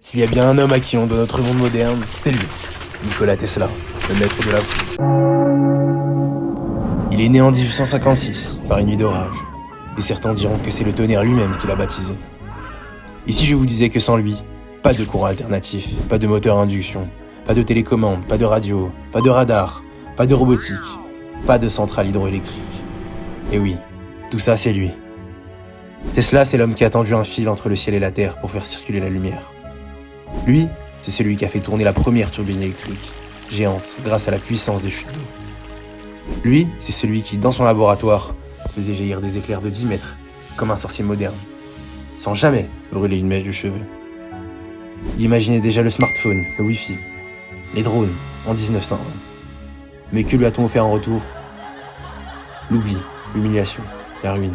S'il y a bien un homme à qui on doit notre monde moderne, c'est lui, Nikola Tesla, le maître de la foudre. Il est né en 1856, par une nuit d'orage, et certains diront que c'est le tonnerre lui-même qui l'a baptisé. Et si je vous disais que sans lui, pas de courant alternatif, pas de moteur à induction, pas de télécommande, pas de radio, pas de radar, pas de robotique, pas de centrale hydroélectrique. Et oui, tout ça c'est lui. Tesla, c'est l'homme qui a tendu un fil entre le ciel et la terre pour faire circuler la lumière. Lui, c'est celui qui a fait tourner la première turbine électrique, géante, grâce à la puissance des chutes d'eau. Lui, c'est celui qui, dans son laboratoire, faisait jaillir des éclairs de 10 mètres, comme un sorcier moderne, sans jamais brûler une mèche de cheveux. Il imaginait déjà le smartphone, le Wi-Fi, les drones, en 1901. Mais que lui a-t-on offert en retour? L'oubli, l'humiliation, la ruine.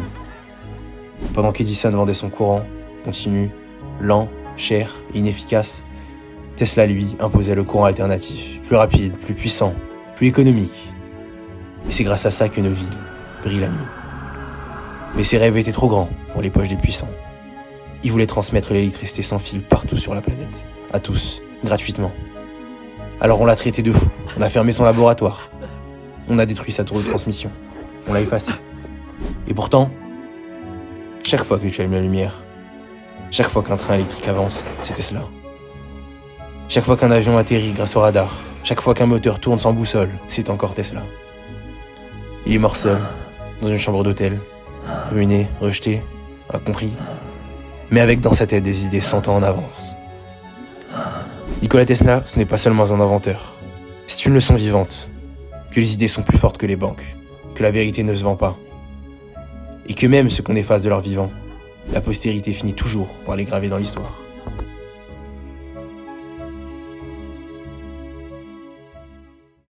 Pendant qu'Edison vendait son courant, continu, lent, cher et inefficace, Tesla, lui, imposait le courant alternatif, plus rapide, plus puissant, plus économique. Et c'est grâce à ça que nos villes brillent la nuit. Mais ses rêves étaient trop grands pour les poches des puissants. Il voulait transmettre l'électricité sans fil partout sur la planète, à tous, gratuitement. Alors on l'a traité de fou, on a fermé son laboratoire, on a détruit sa tour de transmission, on l'a effacé. Et pourtant, chaque fois que tu allumes la lumière, chaque fois qu'un train électrique avance, c'est Tesla. Chaque fois qu'un avion atterrit grâce au radar, chaque fois qu'un moteur tourne sans boussole, c'est encore Tesla. Il est mort seul, dans une chambre d'hôtel, ruiné, rejeté, incompris, mais avec dans sa tête des idées 100 ans en avance. Nikola Tesla, ce n'est pas seulement un inventeur, c'est une leçon vivante, que les idées sont plus fortes que les banques, que la vérité ne se vend pas, et que même ceux qu'on efface de leur vivant, la postérité finit toujours par les graver dans l'histoire.